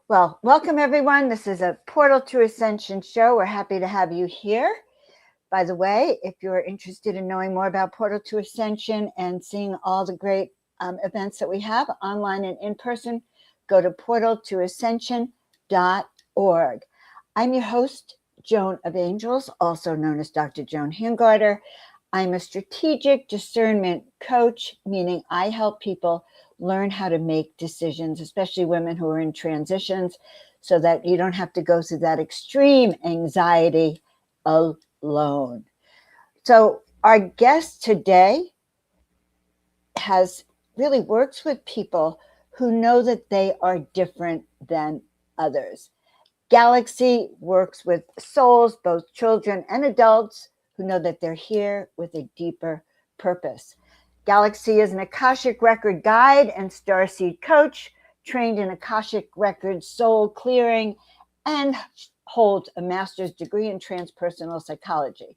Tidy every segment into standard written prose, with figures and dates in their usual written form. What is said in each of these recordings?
Well, welcome everyone. This is a Portal to Ascension show. We're happy to have you here. By the way, if you're interested in knowing more about Portal to Ascension and seeing all the great events that we have online and in person, go to portaltoascension.org. I'm your host, Joan of Angels, also known as Dr. Joan Hangarter. I'm a strategic discernment coach, meaning I help people learn how to make decisions, especially women who are in transitions, so that you don't have to go through that extreme anxiety alone. So our guest today really works with people who know that they are different than others. Galaxy works with souls, both children and adults, who know that they're here with a deeper purpose. Galaxy is an Akashic record guide and starseed coach, trained in Akashic record soul clearing, and holds a master's degree in transpersonal psychology.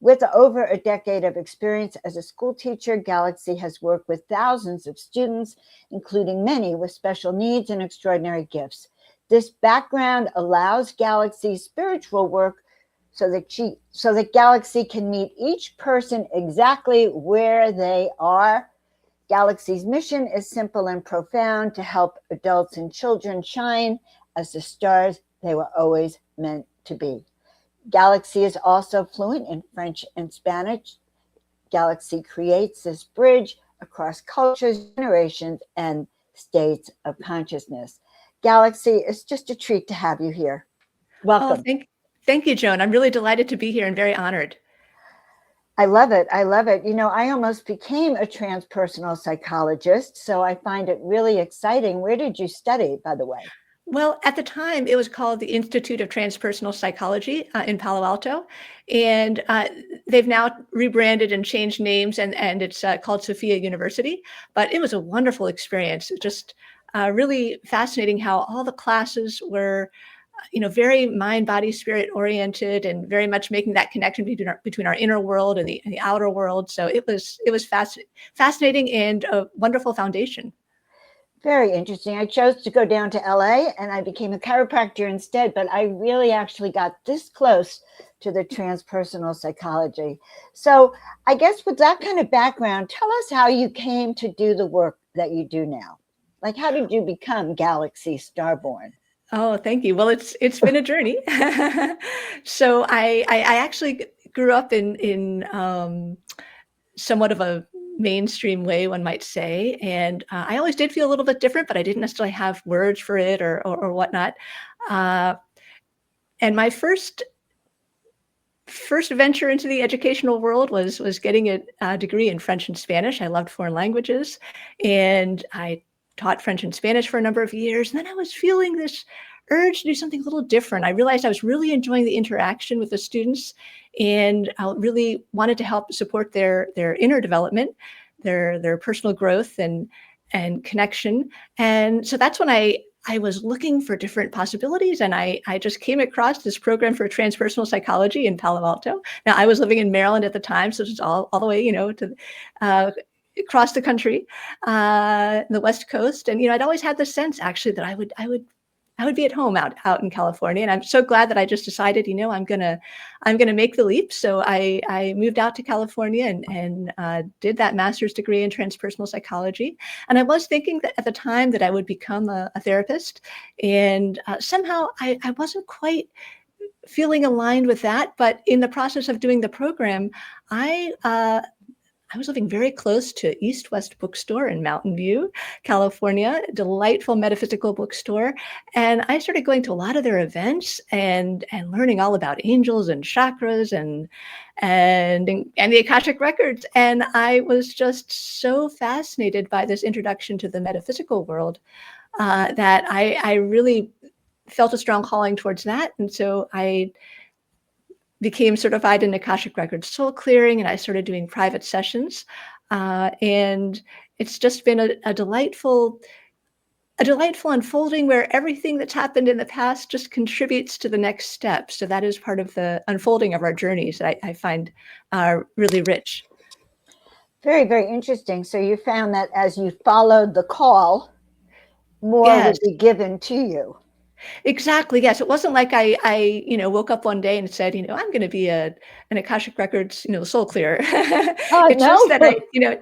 With over a decade of experience as a school teacher, Galaxy has worked with thousands of students, including many with special needs and extraordinary gifts. This background allows Galaxy's spiritual work so that Galaxy can meet each person exactly where they are. Galaxy's mission is simple and profound: to help adults and children shine as the stars they were always meant to be. Galaxy is also fluent in French and Spanish. Galaxy creates this bridge across cultures, generations, and states of consciousness. Galaxy, it's just a treat to have you here. Welcome. Oh, thank you, Joan. I'm really delighted to be here and very honored. I love it. I love it. You know, I almost became a transpersonal psychologist, so I find it really exciting. Where did you study, by the way? Well, at the time, it was called the Institute of Transpersonal Psychology in Palo Alto, and they've now rebranded and changed names, and it's called Sophia University. But it was a wonderful experience. Just really fascinating how all the classes were, very mind, body, spirit oriented, and very much making that connection between our inner world and the outer world. So it was fascinating and a wonderful foundation. Very interesting. I chose to go down to LA and I became a chiropractor instead, but I really actually got this close to the transpersonal psychology. So I guess with that kind of background, tell us how you came to do the work that you do now. Like, how did you become Galaxy Starborn? Oh, thank you. Well, it's been a journey. So I actually grew up in somewhat of a mainstream way, one might say, and I always did feel a little bit different, but I didn't necessarily have words for it or whatnot. And my first venture into the educational world was getting a degree in French and Spanish. I loved foreign languages, and I taught French and Spanish for a number of years. And then I was feeling this urge to do something a little different. I realized I was really enjoying the interaction with the students, and I really wanted to help support their inner development, their personal growth and connection. And so that's when I was looking for different possibilities, and I just came across this program for transpersonal psychology in Palo Alto. Now, I was living in Maryland at the time, so it's all the way, to across the country, the West Coast. And I'd always had the sense actually that I would be at home out in California, and I'm so glad that I just decided, I'm gonna make the leap. So I moved out to California and did that master's degree in transpersonal psychology. And I was thinking that at the time that I would become a therapist, and somehow I wasn't quite feeling aligned with that. But in the process of doing the program, I was living very close to East West Bookstore in Mountain View, California, delightful metaphysical bookstore. And I started going to a lot of their events and learning all about angels and chakras and the Akashic records. And I was just so fascinated by this introduction to the metaphysical world that I really felt a strong calling towards that. And so I became certified in Akashic Records soul clearing, and I started doing private sessions. And it's just been a delightful unfolding where everything that's happened in the past just contributes to the next step. So that is part of the unfolding of our journeys that I find really rich. Very, very interesting. So you found that as you followed the call, more Yes. would be given to you. Exactly. Yes. It wasn't like I woke up one day and said, I'm going to be an Akashic Records, soul clearer. Oh, It's just that no.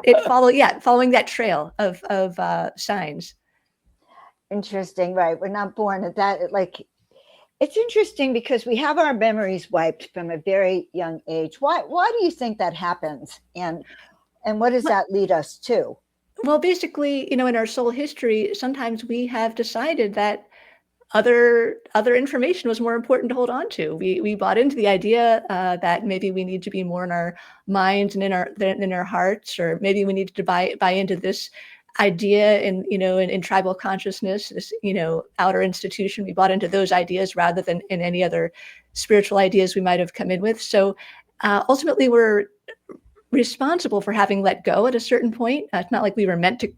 following that trail of signs. Interesting, right? We're not born at that. Like, it's interesting because we have our memories wiped from a very young age. Why do you think that happens? And what does that lead us to? Well, basically, in our soul history, sometimes we have decided that other information was more important to hold on to. We bought into the idea that maybe we need to be more in our minds and in our hearts, or maybe we needed to buy into this idea in tribal consciousness, this outer institution. We bought into those ideas rather than in any other spiritual ideas we might have come in with. So ultimately, we're responsible for having let go at a certain point. It's not like we were meant to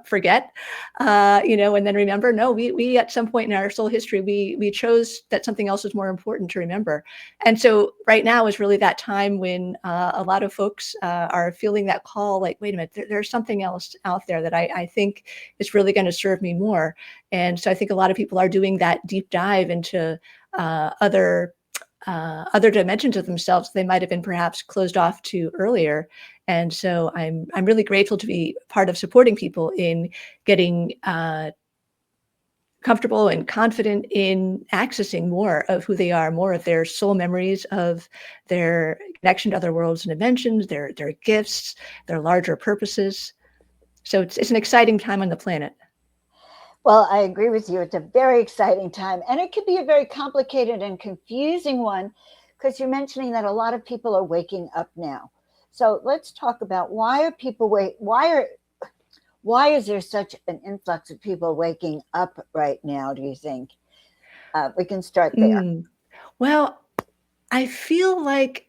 forget, and then remember. No, we at some point in our soul history, we chose that something else is more important to remember. And so right now is really that time when a lot of folks are feeling that call, like, wait a minute, there's something else out there that I think is really going to serve me more. And so I think a lot of people are doing that deep dive into other dimensions of themselves they might have been perhaps closed off to earlier. And so I'm really grateful to be part of supporting people in getting comfortable and confident in accessing more of who they are, more of their soul memories, of their connection to other worlds and dimensions, their gifts, their larger purposes. So it's an exciting time on the planet. Well, I agree with you. It's a very exciting time, and it could be a very complicated and confusing one because you're mentioning that a lot of people are waking up now. So let's talk about why are people why is there such an influx of people waking up right now? Do you think we can start there? Well, I feel like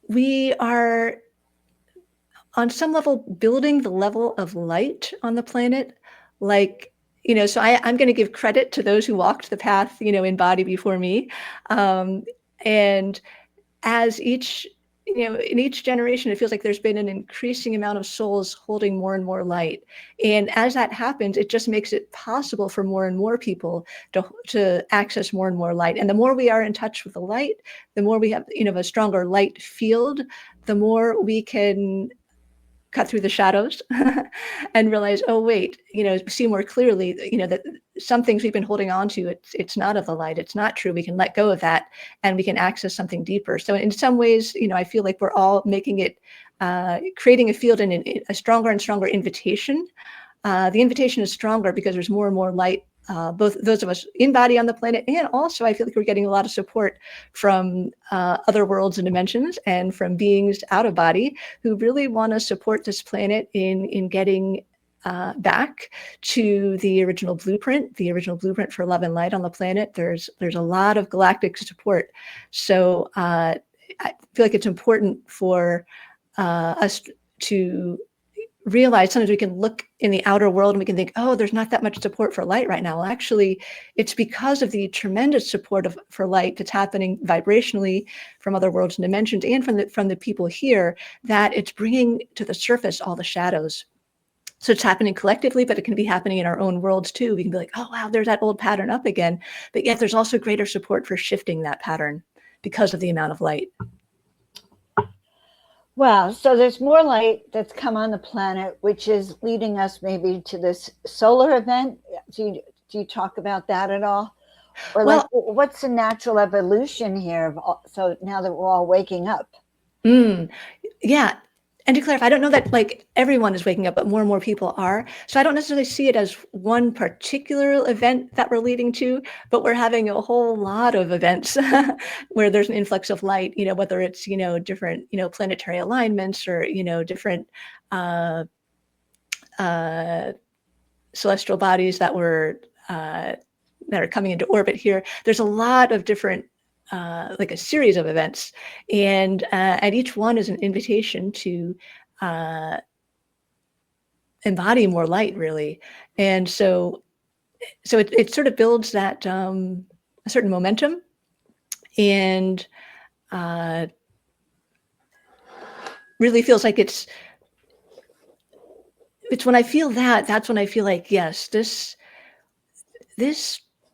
we are on some level building the level of light on the planet. Like, so I'm going to give credit to those who walked the path, in body before me. And as in each generation, it feels like there's been an increasing amount of souls holding more and more light. And as that happens, it just makes it possible for more and more people to access more and more light. And the more we are in touch with the light, the more we have, a stronger light field, the more we can cut through the shadows and realize, oh wait, see more clearly, that some things we've been holding on to, it's not of the light, it's not true. We can let go of that and we can access something deeper. So in some ways, I feel like we're all making it, creating a field and a stronger and stronger invitation. The invitation is stronger because there's more and more light, both those of us in body on the planet, and also I feel like we're getting a lot of support from other worlds and dimensions and from beings out of body who really want to support this planet in getting back to the original blueprint for love and light on the planet. There's a lot of galactic support. So I feel like it's important for us to realize sometimes we can look in the outer world and we can think, oh, there's not that much support for light right now. Well, actually, it's because of the tremendous support for light that's happening vibrationally from other worlds and dimensions and from the people here, that it's bringing to the surface all the shadows. So it's happening collectively, but it can be happening in our own worlds too. We can be like, oh, wow, there's that old pattern up again. But yet there's also greater support for shifting that pattern because of the amount of light. Wow. So there's more light that's come on the planet, which is leading us maybe to this solar event. Do you talk about that at all? Or Well, what's the natural evolution here? So now that we're all waking up. Yeah. And to clarify, I don't know that like everyone is waking up, but more and more people are. So I don't necessarily see it as one particular event that we're leading to, but we're having a whole lot of events where there's an influx of light, whether it's, different, planetary alignments or, different celestial bodies that are coming into orbit here. There's a lot of different like a series of events, and each one is an invitation to embody more light, really. And so it sort of builds that a certain momentum, and really feels like it's when I feel that's when I feel like, yes, this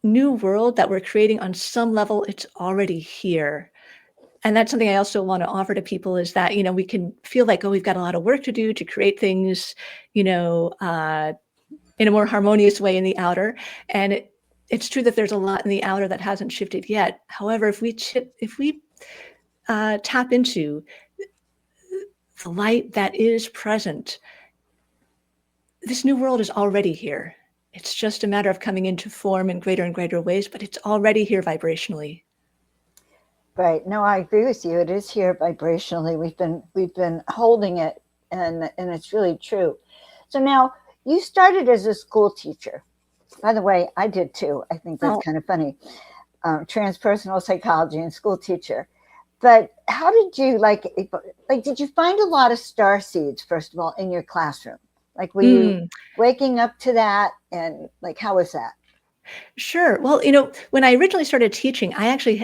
new world that we're creating, on some level, it's already here. And that's something I also want to offer to people, is that, we can feel like, oh, we've got a lot of work to do to create things, in a more harmonious way in the outer. And it's true that there's a lot in the outer that hasn't shifted yet. However, if we tap into the light that is present, this new world is already here. It's just a matter of coming into form in greater and greater ways, but it's already here vibrationally. Right. No, I agree with you. It is here vibrationally. We've been holding it, and it's really true. So now, you started as a school teacher. By the way, I did too. I think that's kind of funny. Transpersonal psychology and school teacher. But how did you did you find a lot of starseeds, first of all, in your classroom? Like, were you waking up to that, and how was that? Sure. Well, when I originally started teaching,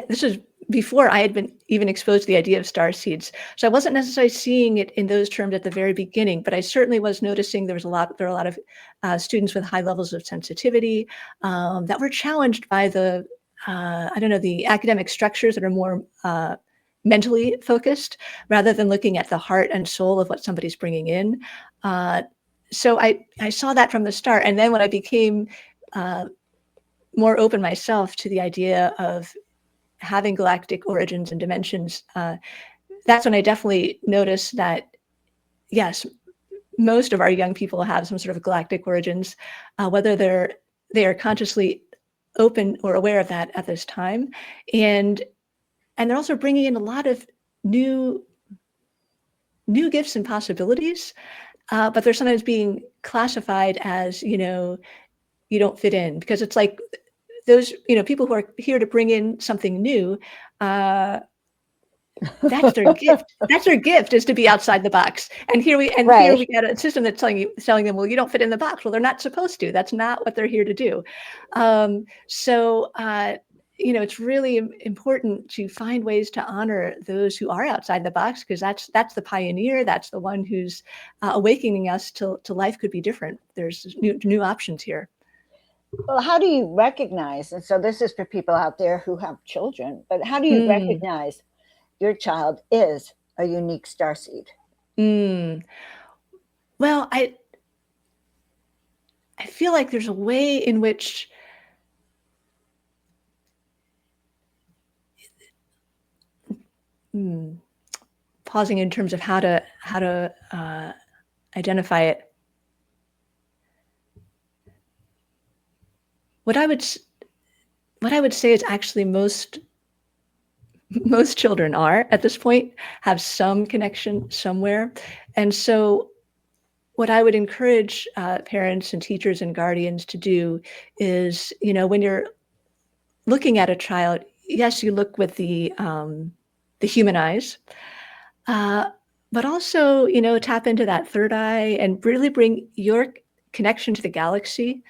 this is before I had been even exposed to the idea of starseeds. So I wasn't necessarily seeing it in those terms at the very beginning, but I certainly was noticing there were a lot of students with high levels of sensitivity that were challenged by the academic structures that are more mentally focused, rather than looking at the heart and soul of what somebody's bringing in. So I saw that from the start. And then when I became more open myself to the idea of having galactic origins and dimensions, that's when I definitely noticed that, yes, most of our young people have some sort of galactic origins, whether they are consciously open or aware of that at this time. And they're also bringing in a lot of new gifts and possibilities, but they're sometimes being classified as, you don't fit in, because it's like those, people who are here to bring in something new, that's their gift. That's their gift, is to be outside the box. And here we got a system that's telling them, well, you don't fit in the box. Well, they're not supposed to. That's not what they're here to do. It's really important to find ways to honor those who are outside the box, because that's the pioneer. That's the one who's awakening us to life could be different. There's new options here. Well, how do you recognize, and so this is for people out there who have children, but how do you recognize your child is a unique starseed? Well, I feel like there's a way in which pausing in terms of how to identify it. What I would say is, actually most children are, at this point, have some connection somewhere. And so what I would encourage parents and teachers and guardians to do is, when you're looking at a child, yes, you look with the human eyes, but also, tap into that third eye and really bring your connection to the galaxy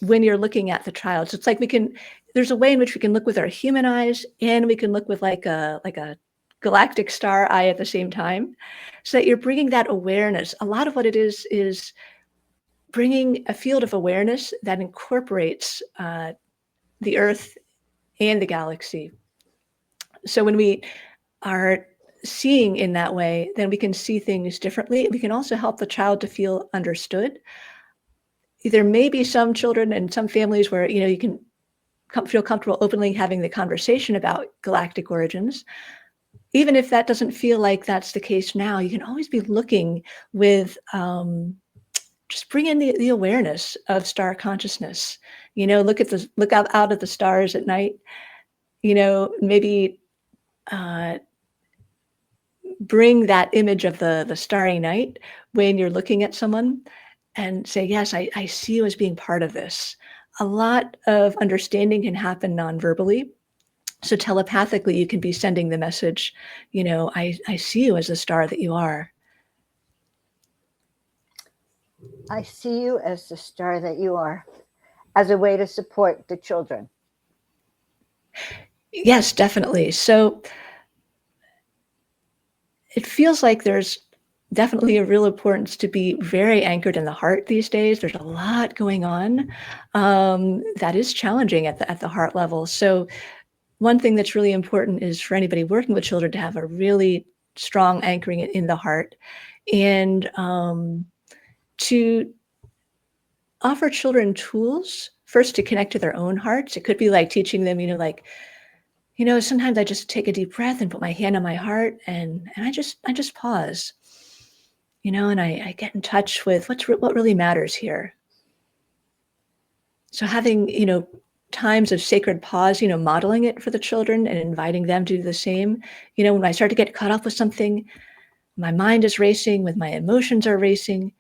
when you're looking at the child. So it's like there's a way in which we can look with our human eyes, and we can look with like a galactic star eye at the same time, so that you're bringing that awareness. A lot of what it is bringing a field of awareness that incorporates the Earth and the galaxy. So when we are seeing in that way, then we can see things differently. We can also help the child to feel understood. There may be some children and some families where, you can feel comfortable openly having the conversation about galactic origins. Even if that doesn't feel like that's the case now, you can always be looking with, just bring in the awareness of star consciousness. Look out at the stars at night. Maybe bring that image of the starry night when you're looking at someone, and say, yes, I see you as being part of this. A lot of understanding can happen non-verbally. So telepathically, you can be sending the message, I see you as the star that you are. I see you as the star that you are, as a way to support the children. Yes, definitely. So it feels like there's definitely a real importance to be very anchored in the heart these days. There's a lot going on that is challenging at the heart level. So one thing that's really important is for anybody working with children to have a really strong anchoring in the heart, and to offer children tools first to connect to their own hearts. It could be like teaching them, sometimes I just take a deep breath and put my hand on my heart, and I just pause, and I get in touch with what really matters here. So having, times of sacred pause, modeling it for the children and inviting them to do the same. When I start to get caught up with something, my mind is racing, with my emotions are racing,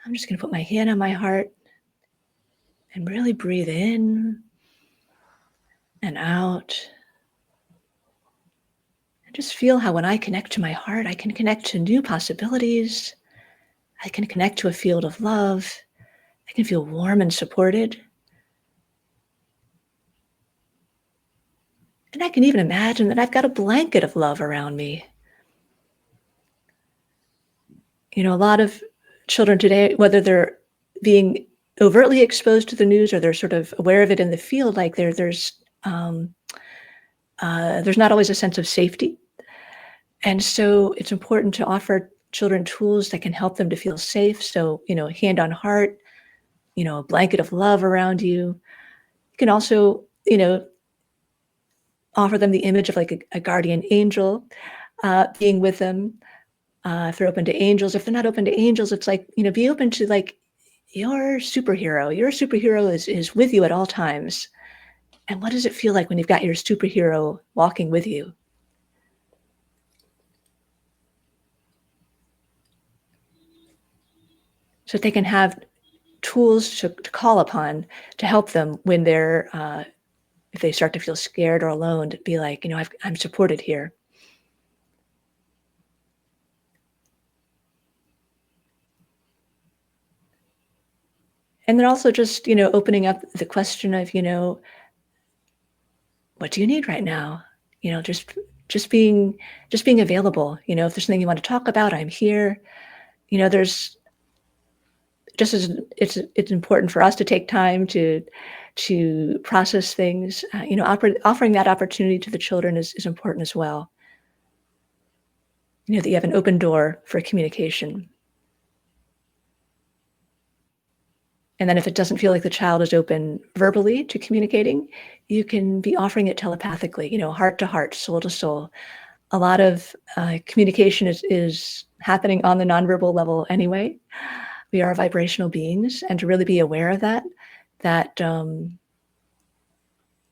I'm just going to put my hand on my heart and really breathe in and out. And just feel how when I connect to my heart, I can connect to new possibilities. I can connect to a field of love. I can feel warm and supported. And I can even imagine that I've got a blanket of love around me. A lot of children today, whether they're being overtly exposed to the news or they're sort of aware of it in the field, like there's not always a sense of safety. And so it's important to offer children tools that can help them to feel safe. So, hand on heart, a blanket of love around you. You can also, offer them the image of like a guardian angel being with them. If they're open to angels, if they're not open to angels, it's like, be open to like your superhero. Your superhero is with you at all times. And what does it feel like when you've got your superhero walking with you? So that they can have tools to call upon to help them when they're, if they start to feel scared or alone, to be like, I'm supported here. And then also just, opening up the question of, what do you need right now? Just being available. If there's something you want to talk about, I'm here. There's just as it's important for us to take time to process things. Offering that opportunity to the children is important as well. That you have an open door for communication. And then if it doesn't feel like the child is open verbally to communicating, you can be offering it telepathically, heart to heart, soul to soul. A lot of communication is happening on the nonverbal level anyway. We are vibrational beings, and to really be aware of that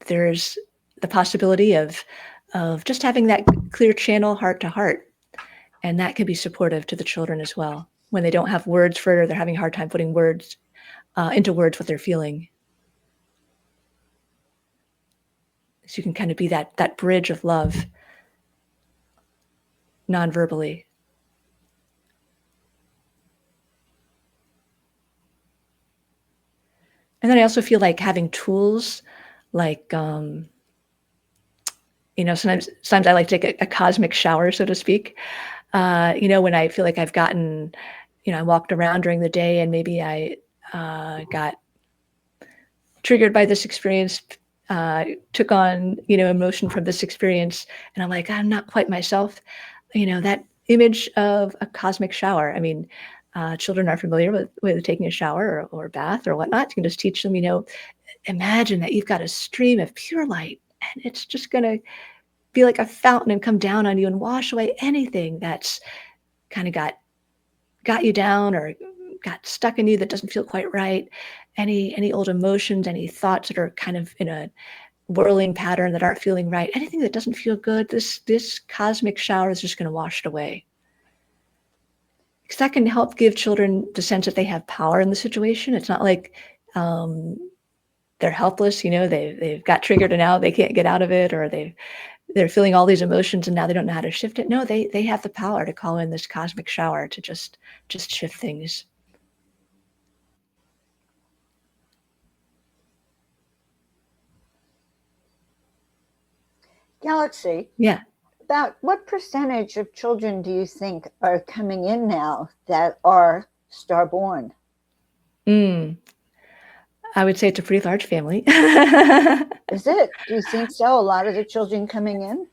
there's the possibility of just having that clear channel heart to heart. And that can be supportive to the children as well. When they don't have words for it, or they're having a hard time putting words into words what they're feeling. So you can kind of be that bridge of love non-verbally. And then I also feel like having tools like, sometimes I like to take a cosmic shower, so to speak. When I feel like I've gotten, I walked around during the day and maybe I got triggered by this experience, took on, emotion from this experience, and I'm like, I'm not quite myself. That image of a cosmic shower. I mean, children are familiar with taking a shower or bath or whatnot. You can just teach them, imagine that you've got a stream of pure light and it's just going to be like a fountain and come down on you and wash away anything that's kind of got you down or got stuck in you that doesn't feel quite right. Any old emotions, any thoughts that are kind of in a whirling pattern that aren't feeling right, anything that doesn't feel good, this cosmic shower is just going to wash it away. Because that can help give children the sense that they have power in the situation. It's not like they're helpless, they've got triggered and now they can't get out of it, or they're feeling all these emotions and now they don't know how to shift it. No, they have the power to call in this cosmic shower to just shift things. Galaxy. Yeah. about what percentage of children do you think are coming in now that are starborn? Mm, I would say it's a pretty large family. Is it? Do you think so? A lot of the children coming in?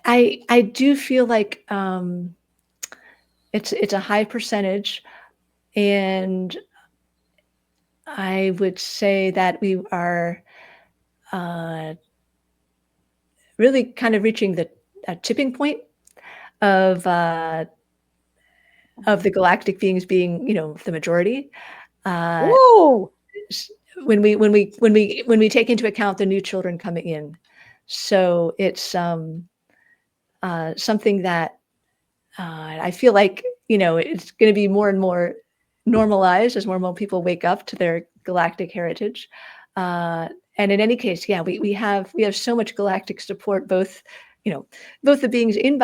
I do feel like it's a high percentage, and I would say that we are uh, really kind of reaching the tipping point of uh, of the galactic beings being, the majority. Uh, Whoa! s- when we take into account the new children coming in, so it's something that I feel like it's going to be more and more normalized as more and more people wake up to their galactic heritage. Uh, and in any case, yeah, we have so much galactic support, both you know both the beings in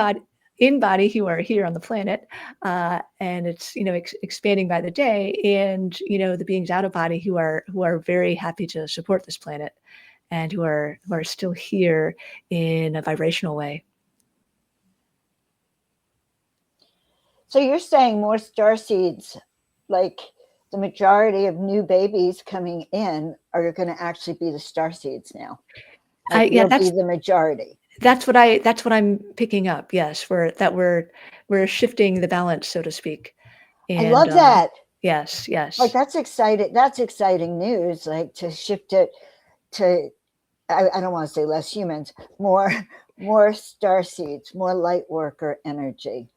body who are here on the planet, and it's expanding by the day, and the beings out of body who are very happy to support this planet, and who are still here in a vibrational way. So you're saying more star seeds, like the majority of new babies coming in are going to actually be the star seeds now. Like Yeah, you'll be the majority. that's what I'm picking up. Yes, we're shifting the balance, so to speak. I And love that. yes, Like yes. that's exciting. That's exciting news. Like to shift it to, I don't want to say less humans, more, more star seeds, more light worker energy.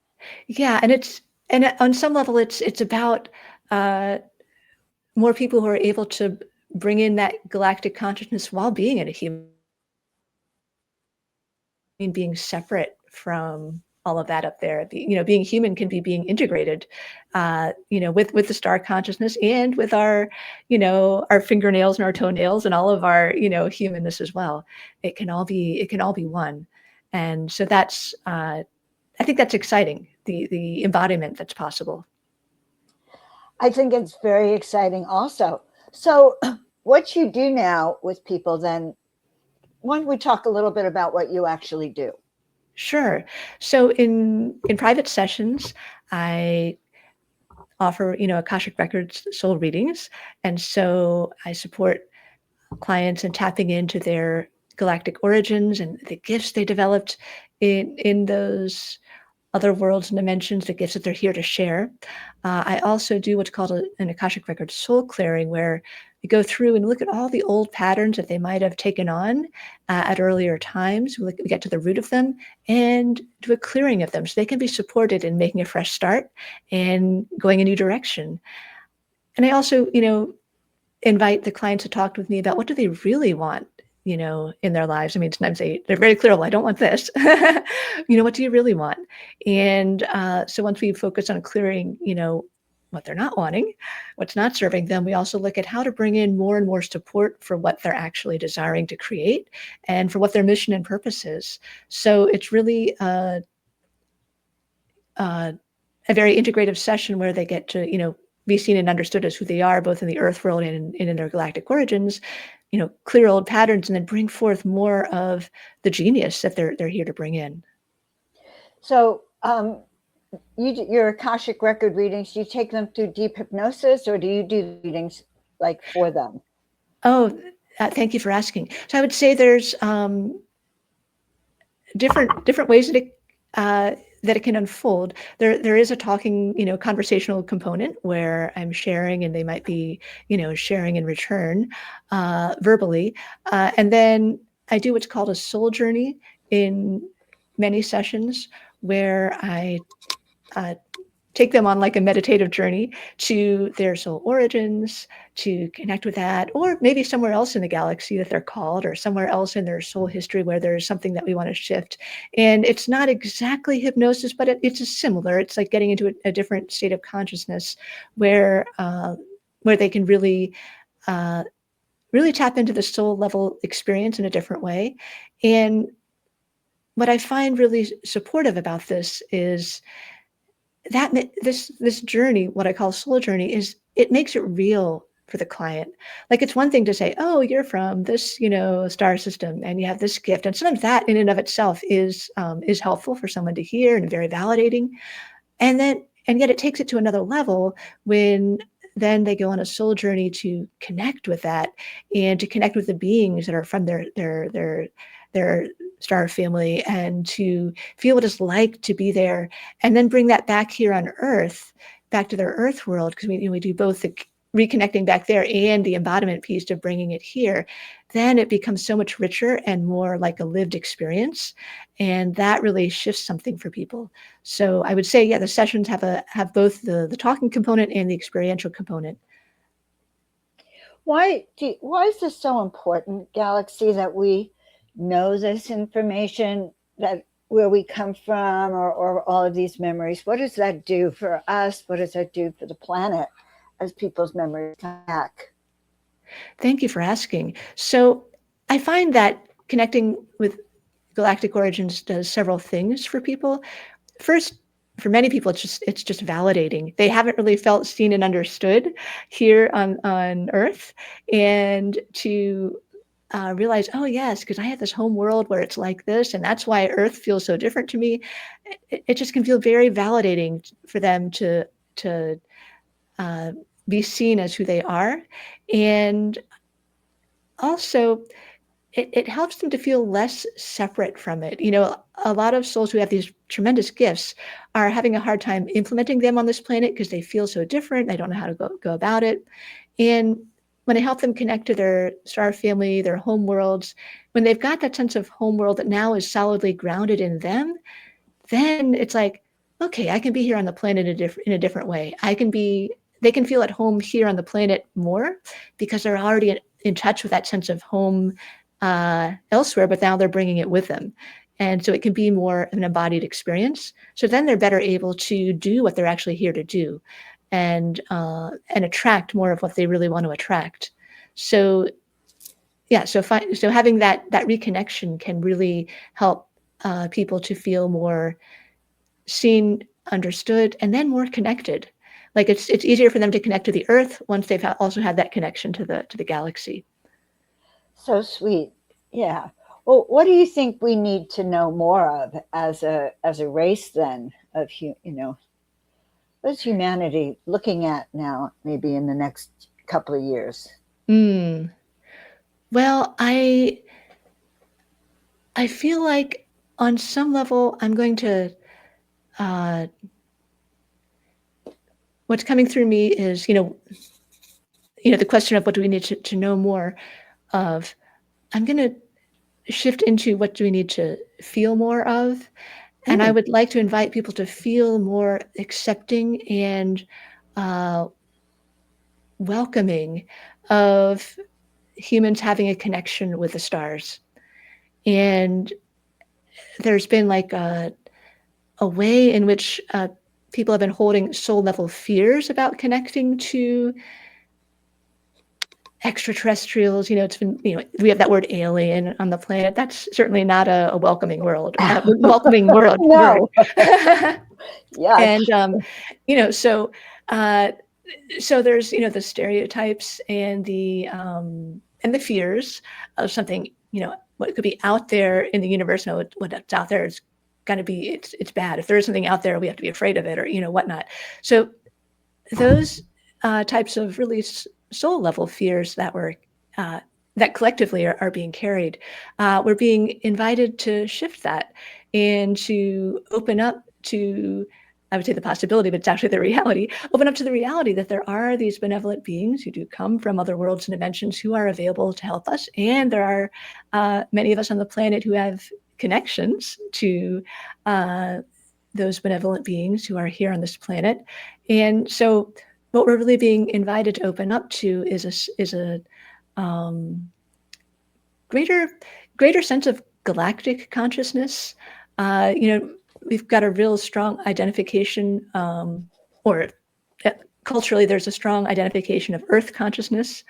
Yeah, and on some level it's about uh more people who are able to bring in that galactic consciousness while being in a human being separate from all of that up there. Being human can be being integrated, with the star consciousness, and with our fingernails and our toenails and all of our, humanness as well. It can all be one, and so I think that's exciting. The embodiment that's possible. I think it's very exciting also. So, what you do now with people, then, why don't we talk a little bit about what you actually do? Sure. So in private sessions, I offer, Akashic Records soul readings. And so I support clients in tapping into their galactic origins and the gifts they developed in those other worlds and dimensions, the gifts that they're here to share. I also do what's called an Akashic Record soul clearing, where we go through and look at all the old patterns that they might have taken on at earlier times. We get to the root of them and do a clearing of them so they can be supported in making a fresh start and going a new direction. And I also, invite the clients to talk with me about what do they really want, in their lives. I mean, sometimes they're very clear, well, I don't want this. What do you really want? And so once we focus on clearing, what they're not wanting, what's not serving them, we also look at how to bring in more and more support for what they're actually desiring to create and for what their mission and purpose is. So it's really a very integrative session where they get to, be seen and understood as who they are, both in the earth world and in their galactic origins, clear old patterns, and then bring forth more of the genius that they're here to bring in. So, your Akashic record readings, do you take them through deep hypnosis or do you do readings like for them? Oh, thank you for asking. So I would say there's different ways that it can unfold. There is a talking, conversational component where I'm sharing, and they might be, sharing in return, verbally, and then I do what's called a soul journey in many sessions, where I uh, take them on like a meditative journey to their soul origins, to connect with that, or maybe somewhere else in the galaxy that they're called, or somewhere else in their soul history where there's something that we want to shift. And it's not exactly hypnosis, but it's a similar. It's like getting into a different state of consciousness where they can uh, really tap into the soul level experience in a different way. And what I find really supportive about this is that this journey, what I call soul journey, is it makes it real for the client. Like, it's one thing to say, oh, you're from this, star system and you have this gift. And sometimes that in and of itself is helpful for someone to hear and very validating. And yet it takes it to another level when then they go on a soul journey to connect with that and to connect with the beings that are from their star family, and to feel what it's like to be there, and then bring that back here on Earth, back to their Earth world, because we do both the reconnecting back there and the embodiment piece to bringing it here. Then it becomes so much richer and more like a lived experience, and that really shifts something for people. So I would say, yeah, the sessions have both the talking component and the experiential component. Why is this so important, Galaxy, that we know this information, that where we come from, or all of these memories? What does that do for us? What does that do for the planet as people's memories come back? Thank you for asking. So I find that connecting with galactic origins does several things for people. First, for many people, it's just validating. They haven't really felt seen and understood here on Earth, and to realize, oh yes, because I have this home world where it's like this, and that's why Earth feels so different to me. It just can feel very validating for them to uh, be seen as who they are, and also it helps them to feel less separate from it. A lot of souls who have these tremendous gifts are having a hard time implementing them on this planet because they feel so different. They don't know how to go about it. And when I help them connect to their star family, their home worlds, when they've got that sense of home world that now is solidly grounded in them, then it's like, okay, I can be here on the planet in a different way. They can feel at home here on the planet more because they're already in touch with that sense of home elsewhere, but now they're bringing it with them. And so it can be more of an embodied experience. So then they're better able to do what they're actually here to do, and attract more of what they really want to attract. So yeah, so having that reconnection can really help people to feel more seen, understood, and then more connected. Like, it's easier for them to connect to the Earth once they've also had that connection to the galaxy. So sweet. Yeah. Well, what do you think we need to know more of as a race then, of what's humanity looking at now, maybe in the next couple of years? Well, I feel like on some level I'm going to what's coming through me is, the question of what do we need to know more of. I'm going to shift into what do we need to feel more of. And I would like to invite people to feel more accepting and welcoming of humans having a connection with the stars. And there's been like a way in which people have been holding soul level fears about connecting to extraterrestrials. It's been, we have that word alien on the planet. That's certainly not a welcoming world, welcoming word. No. Yeah. And, so there's, the stereotypes and the fears of something, what could be out there in the universe. No, what's out there is going to be, it's bad. If there is something out there, we have to be afraid of it, or, whatnot. So those types of really soul level fears that were that collectively are being carried, we're being invited to shift that and to open up to, I would say, the possibility, but it's actually the reality. Open up to the reality that there are these benevolent beings who do come from other worlds and dimensions who are available to help us, and there are many of us on the planet who have connections to those benevolent beings who are here on this planet. And so what we're really being invited to open up to is a greater sense of galactic consciousness. We've got a real strong identification, or culturally, there's a strong identification of Earth consciousness,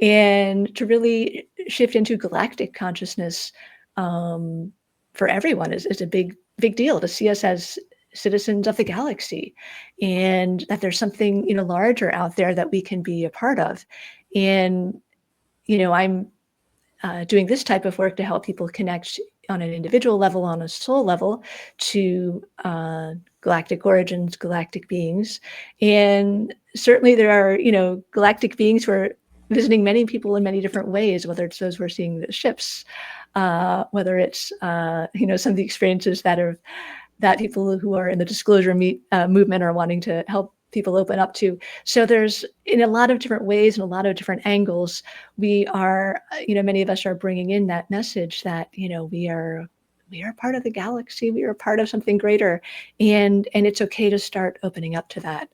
and to really shift into galactic consciousness for everyone is a big deal. To see us as citizens of the galaxy, and that there's something, larger out there that we can be a part of. And, I'm doing this type of work to help people connect on an individual level, on a soul level, to galactic origins, galactic beings. And certainly there are, galactic beings who are visiting many people in many different ways, whether it's those we're seeing the ships, whether it's, some of the experiences that people who are in the disclosure movement are wanting to help people open up to. So there's, in a lot of different ways and a lot of different angles, we are, many of us are bringing in that message that, we are part of the galaxy, we are part of something greater, and it's okay to start opening up to that.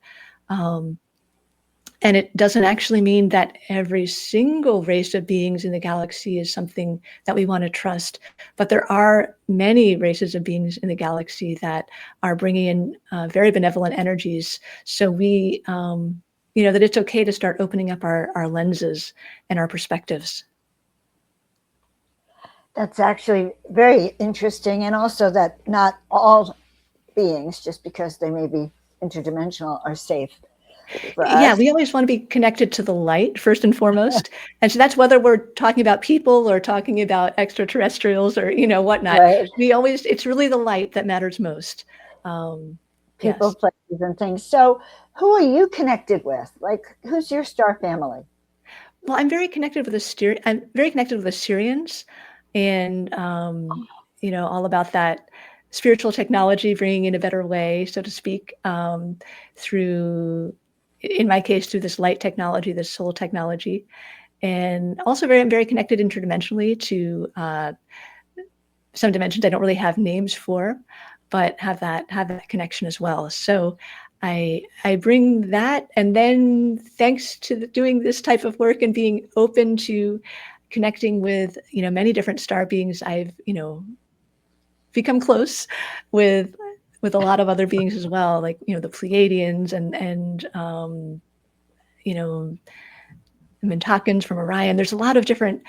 And it doesn't actually mean that every single race of beings in the galaxy is something that we want to trust, but there are many races of beings in the galaxy that are bringing in very benevolent energies. So we, that it's okay to start opening up our lenses and our perspectives. That's actually very interesting. And also that not all beings, just because they may be interdimensional, are safe. Yeah, we always want to be connected to the light first and foremost. And so that's whether we're talking about people or talking about extraterrestrials or, whatnot. Right. It's really the light that matters most. People, yes. places, and things. So who are you connected with? Like, who's your star family? Well, I'm very connected with I'm very connected with the Syrians, and all about that spiritual technology, bringing in a better way, so to speak, through, in my case, through this light technology, this soul technology, and also I'm very connected interdimensionally to some dimensions I don't really have names for, but have that connection as well. So I bring that, and then thanks to doing this type of work and being open to connecting with many different star beings, I've become close with a lot of other beings as well, like the Pleiadians and Mintakans from Orion. There's a lot of different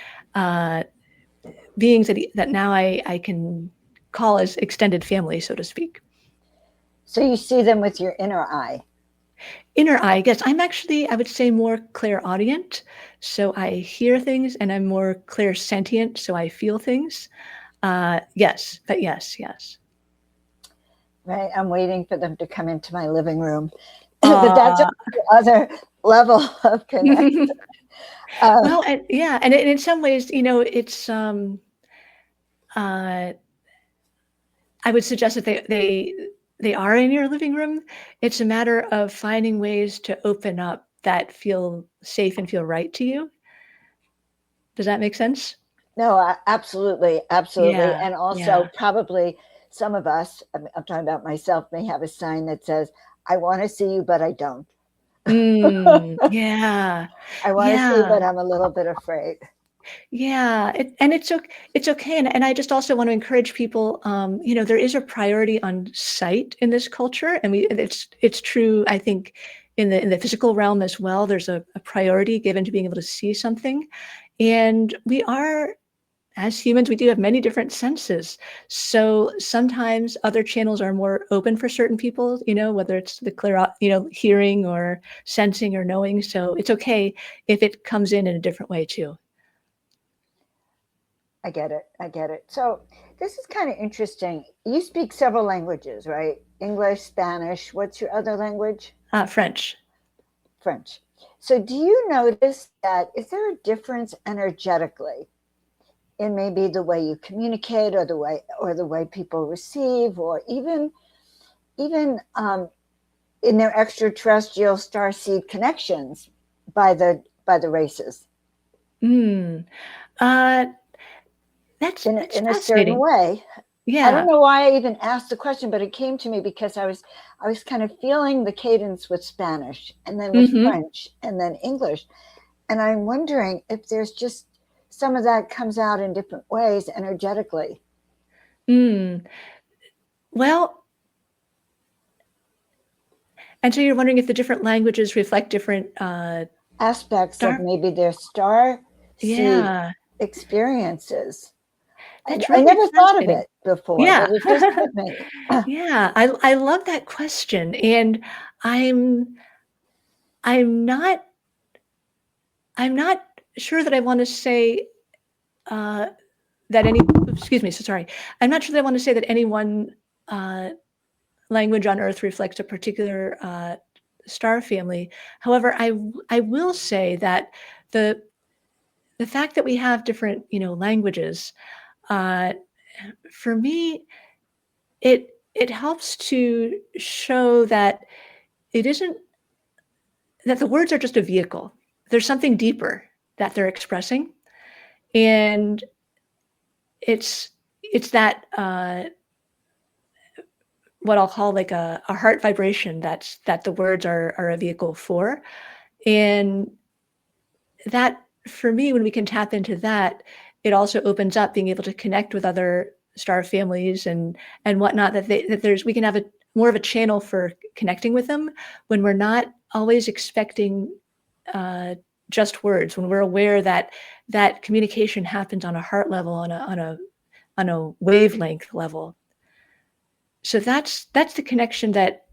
beings that now I can call as extended family, so to speak. So you see them with your inner eye. Inner eye, yes. I'm actually, I would say, more clairaudient. So I hear things, and I'm more clairsentient, so I feel things. Yes. Right. I'm waiting for them to come into my living room. But that's another level of connection. Well, and in some ways, it's I would suggest that they are in your living room. It's a matter of finding ways to open up that feel safe and feel right to you. Does that make sense? No, absolutely. Yeah, And also, yeah. probably some of us, I'm talking about myself, may have a sign that says, I want to see you, but I don't. Yeah. I want to see you, but I'm a little bit afraid. Yeah, it's okay, and I just also want to encourage people. There is a priority on sight in this culture, and it's true. I think in the physical realm as well. There's a priority given to being able to see something, and we are, as humans, we do have many different senses. So sometimes other channels are more open for certain people. Whether it's the clear, hearing or sensing or knowing. So it's okay if it comes in a different way too. I get it. So this is kind of interesting. You speak several languages, right? English, Spanish. What's your other language? French. French. So do you notice that, is there a difference energetically in maybe the way you communicate or the way people receive, or even in their extraterrestrial starseed connections by the races? That's in a certain fascinating. way. Yeah. I don't know why I even asked the question, but it came to me because I was kind of feeling the cadence with Spanish, and then with French, and then English. And I'm wondering if there's just some of that comes out in different ways energetically. Well, and so you're wondering if the different languages reflect different aspects of maybe their star seed yeah experiences. That's I really never thought of fascinating. it before, but Yeah. it just hit me. Yeah, I love that question, and I'm I'm not I'm not sure that I wanna say, uh, that any excuse me, so sorry. I'm not sure that I wanna say that any one, uh, language on Earth reflects a particular, star family. However, I will say that the the fact that we have different, languages, uh, for me, it helps to show that it isn't that the words are just a vehicle. There's something deeper that they're expressing, and it's it's that, what I'll call like a heart vibration that the words are a vehicle for, and that for me, when we can tap into that, it also opens up being able to connect with other star families and whatnot, that there's we can have a more of a channel for connecting with them when we're not always expecting, uh, just words, when we're aware that that communication happens on a heart level, on a wavelength level. So that's the connection that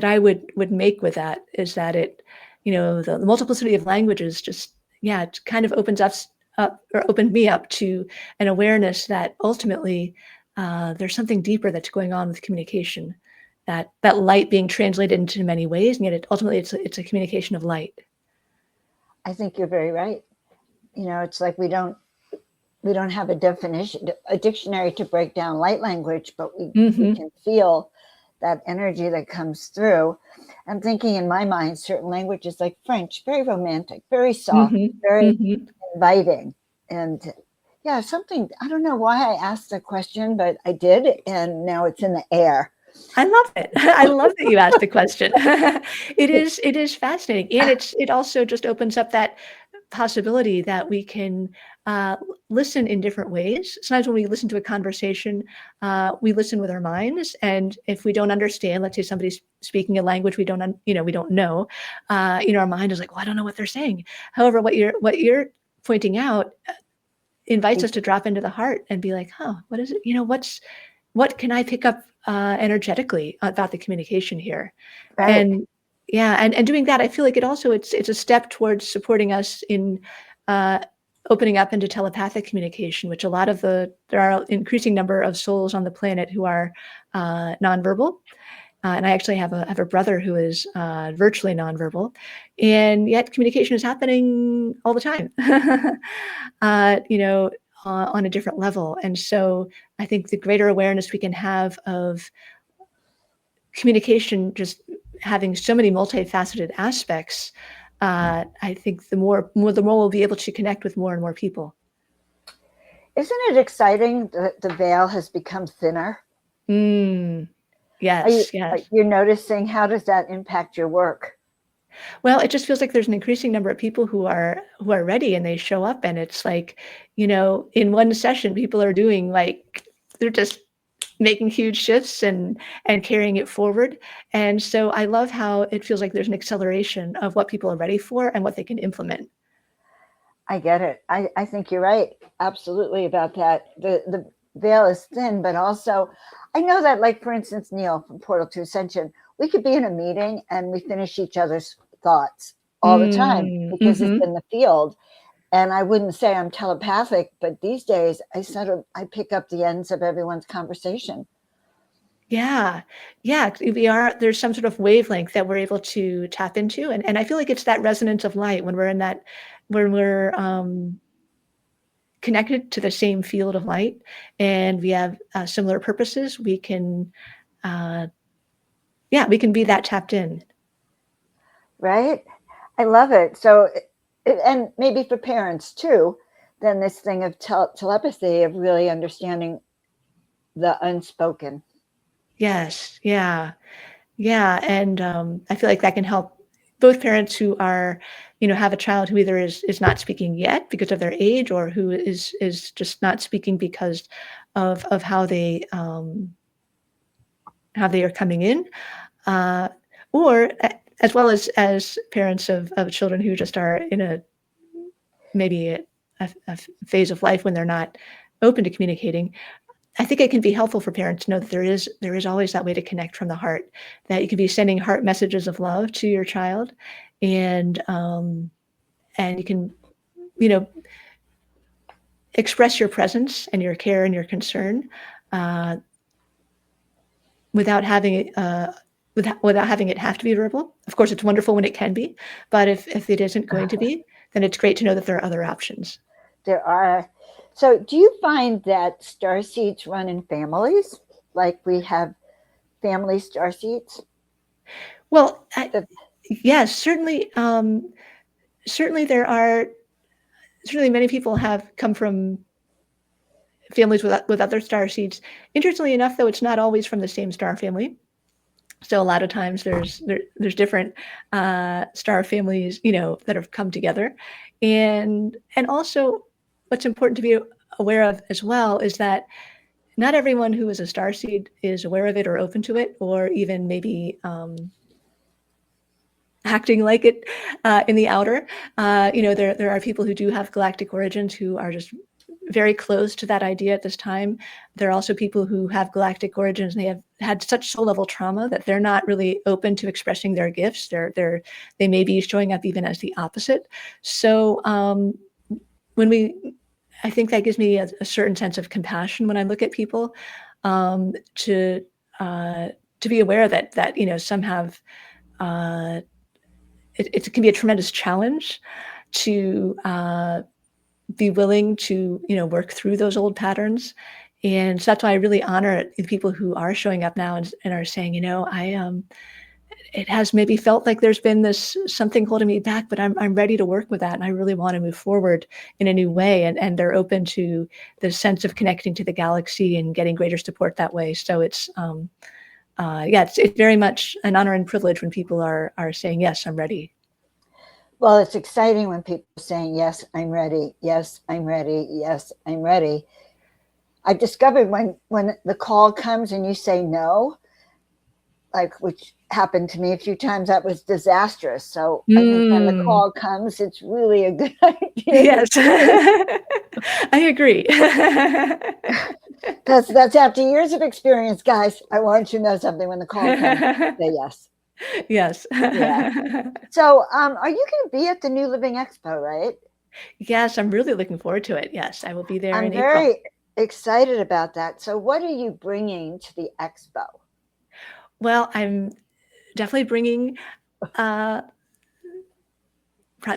I would make with that, is that it, the multiplicity of languages just, yeah, it kind of opens us up, or opened me up to an awareness that ultimately, there's something deeper that's going on with communication, that light being translated into many ways, and yet ultimately it's a communication of light. I think you're very right. It's like we don't have a definition, a dictionary to break down light language, but we Mhm. can feel that energy that comes through. I'm thinking in my mind, certain languages like French, very romantic, very soft, Mhm. very Mhm. inviting. And yeah, something, I don't know why I asked the question, but I did. And now it's in the air. I love it. I love that you asked the question. It is fascinating, and it also just opens up that possibility that we can, listen in different ways. Sometimes when we listen to a conversation, we listen with our minds, and if we don't understand, let's say somebody's speaking a language we don't know, our mind is like, "Well, I don't know what they're saying." However, what you're pointing out invites us to drop into the heart and be like, "Huh, what is it? What can I pick up, energetically about the communication here?" Right. And yeah, and doing that, I feel like it's a step towards supporting us in, uh, opening up into telepathic communication, which there are an increasing number of souls on the planet who are, nonverbal. And I actually have a brother who is, virtually nonverbal, and yet communication is happening all the time, on a different level. And so I think the greater awareness we can have of communication just having so many multifaceted aspects, I think the more we'll be able to connect with more and more people. Isn't it exciting that the veil has become thinner? Mm, Are you, yes, are yes. you noticing, how does that impact your work? Well, it just feels like there's an increasing number of people who are ready, and they show up, and it's like, in one session, people are doing like they're just making huge shifts and carrying it forward. And so I love how it feels like there's an acceleration of what people are ready for and what they can implement. I get it. I think you're right. Absolutely about that. The veil is thin, but also I know that, like, for instance, Neil from Portal to Ascension, we could be in a meeting and we finish each other's thoughts all the time Mm, because it's mhm. in the field. And I wouldn't say I'm telepathic, but these days I pick up the ends of everyone's conversation. Yeah. Yeah, there's some sort of wavelength that we're able to tap into, and I feel like it's that resonance of light when we're, connected to the same field of light, and we have, similar purposes, uh we can be that tapped in. Right? I love it. So, and maybe for parents too, then this thing of telepathy, of really understanding the unspoken. Yes, yeah. Yeah, and, I feel like that can help both parents who have a child who either is not speaking yet because of their age, or who is just not speaking because of how they are coming in, uh, or as well as parents of children who just are in maybe a phase of life when they're not, open to communicating, I think it can be helpful for parents to know that there is always that way to connect from the heart, that you can be sending heart messages of love to your child, and you can, you know, express your presence and your care and your concern uh, without having it without having it have to be verbal. Of course, it's wonderful when it can be, but if it isn't going to be, then it's great to know that there are other options. There are. So, do you find that starseeds run in families, like we have family starseeds? Well, The- yes, certainly. Certainly, there are. Certainly, many people have come from families with other star seeds. Interestingly enough, though, it's not always from the same star family. So a lot of times there's different star families, you know, that have come together, and also what's important to be aware of as well is that not everyone who is a star seed is aware of it or open to it, or even maybe acting like it in the outer. You know, there are people who do have galactic origins who are just very close to that idea at this time. There are also people who have galactic origins and they have had such soul level trauma that they're not really open to expressing their gifts. They may be showing up even as the opposite. So when I think that gives me a certain sense of compassion when I look at people, um, to to be aware that you know some have. Uh, it can be a tremendous challenge to be willing to, you know, work through those old patterns. And so that's why I really honor the people who are showing up now and are saying, you know, it has maybe felt like there's been this something holding me back, but I'm ready to work with that. And I really want to move forward in a new way. And they're open to the sense of connecting to the galaxy and getting greater support that way. So it's very much an honor and privilege when people are saying, yes, I'm ready. well, it's exciting when people are saying, yes, I'm ready. Yes, I'm ready. Yes, I'm ready. I've discovered when the call comes and you say no, like which happened to me a few times, that was disastrous. So I think when the call comes, it's really a good idea. Yes, I agree. That's after years of experience, guys. I want you to know something. When the call comes, say yes. Yes. Yeah. So, are you going to be at the New Living Expo, right? Yes, I'm really looking forward to it. Yes, I will be there I'm in April. very excited about that. So, what are you bringing to the expo? Well, I'm definitely bringing uh,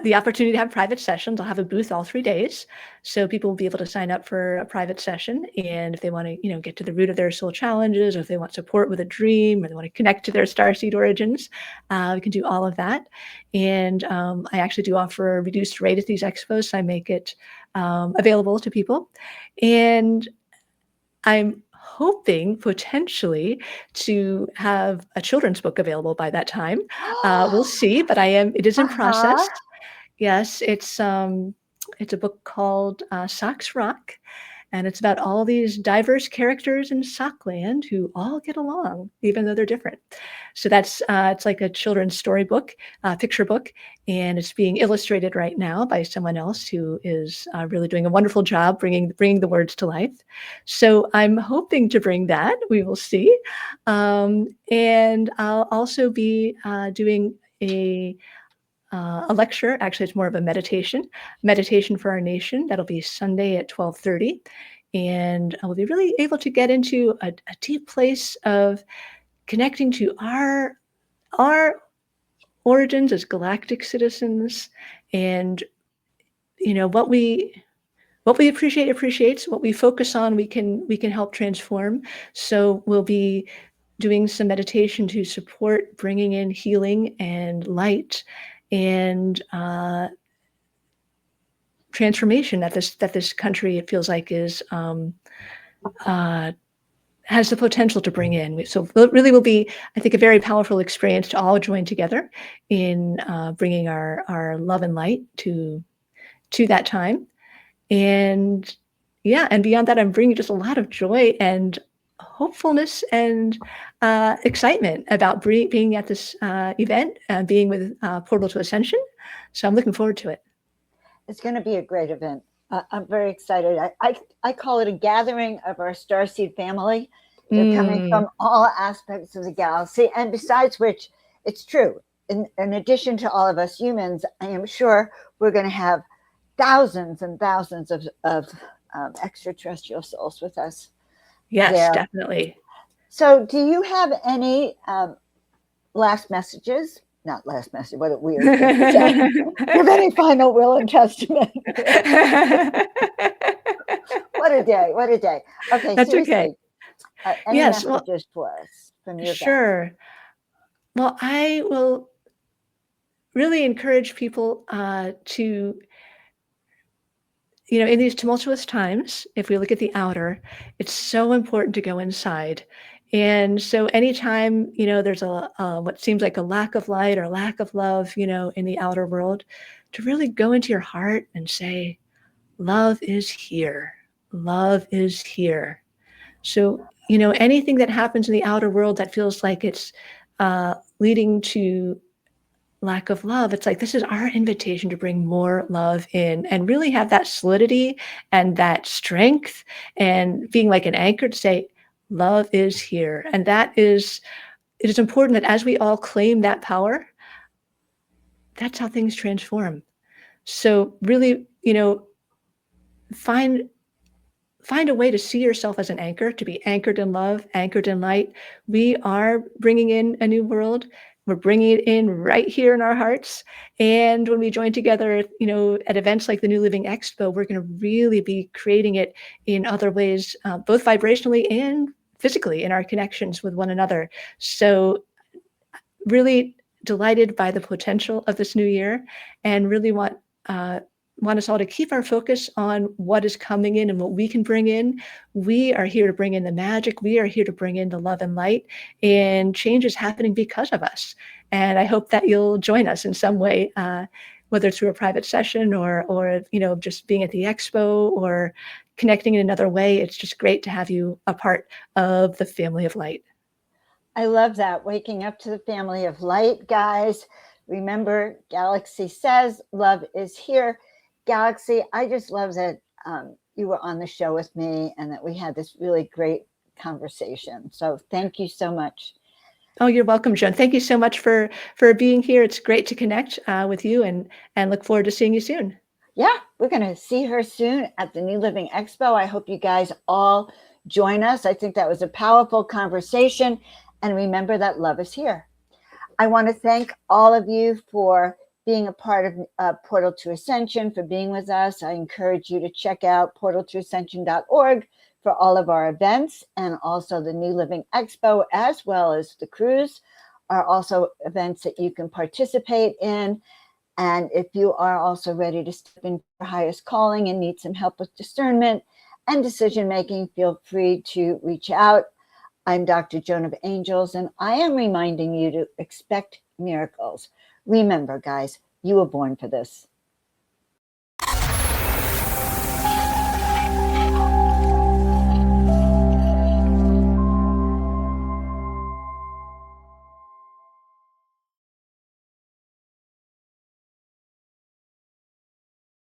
the opportunity to have private sessions. I'll have a booth all 3 days, so people will be able to sign up for a private session. And if they want to, you know, get to the root of their soul challenges, or if they want support with a dream, or they want to connect to their starseed origins, we can do all of that. And I actually do offer a reduced rate at these expos, so I make it available to people. And I'm hoping potentially to have a children's book available by that time. We'll see, but it is in process. Yes, it's a book called Socks Rock, and it's about all these diverse characters in Sockland who all get along, even though they're different. So that's it's like a children's storybook, picture book, and it's being illustrated right now by someone else who is really doing a wonderful job bringing the words to life. So I'm hoping to bring that. We will see, and I'll also be doing a lecture. Actually, it's more of a meditation for our nation. That'll be Sunday at 12:30, and I will be really able to get into a deep place of connecting to our origins as galactic citizens, and you know what we appreciate appreciates. What we focus on, we can help transform. So we'll be doing some meditation to support bringing in healing and light and transformation that this country, it feels like, is uh, has the potential to bring in. So it really will be, I think, a very powerful experience to all join together in bringing our love and light to that time. And yeah, and beyond that, I'm bringing just a lot of joy and hopefulness and excitement about being at this event, being with Portal to Ascension. So I'm looking forward to it. It's going to be a great event. I'm very excited. I call it a gathering of our starseed family. They're coming Mm, from all aspects of the galaxy. And besides which, it's true. In addition to all of us humans, I am sure we're going to have thousands and thousands of extraterrestrial souls with us yes, there. definitely. So, do you have any last messages? Not last message, what a weird thing to say. Do you have any final will and testament? What a day. What a day. Okay, That's okay. seriously, any Yes, well, messages for us from your guests? sure. Well, I will really encourage people to, in these tumultuous times, if we look at the outer, it's so important to go inside. And so anytime, there's what seems like a lack of light or lack of love, in the outer world, to really go into your heart and say, love is here. Love is here. So, anything that happens in the outer world that feels like it's leading to lack of love, it's like this is our invitation to bring more love in and really have that solidity and that strength and being like an anchor to say, love is here. And it is important that as we all claim that power, that's how things transform. So really, find find a way to see yourself as an anchor, to be anchored in love, anchored in light. We are bringing in a new world. We're bringing it in right here in our hearts. And when we join together, at events like the New Living Expo, we're going to really be creating it in other ways, both vibrationally and physically in our connections with one another. So really delighted by the potential of this new year and really want us all to keep our focus on what is coming in and what we can bring in. We are here to bring in the magic. We are here to bring in the love and light, and change is happening because of us. And I hope that you'll join us in some way, whether through a private session or just being at the expo or connecting in another way. It's just great to have you a part of the family of light. I love that. Waking up to the family of light, guys. Remember, Galaxy says love is here. Galaxy, I just love that you were on the show with me and that we had this really great conversation. So thank you so much. Oh, you're welcome, Joan. Thank you so much for being here. It's great to connect with you and look forward to seeing you soon. Yeah, we're going to see her soon at the New Living Expo. I hope you guys all join us. I think that was a powerful conversation. And remember that love is here. I want to thank all of you for being a part of Portal to Ascension, for being with us. I encourage you to check out portaltoascension.org for all of our events, and also the New Living Expo, as well as the cruise, are also events that you can participate in. And if you are also ready to step into your highest calling and need some help with discernment and decision making, feel free to reach out. I'm Dr. Joan of Angels, and I am reminding you to expect miracles. Remember, guys, you were born for this.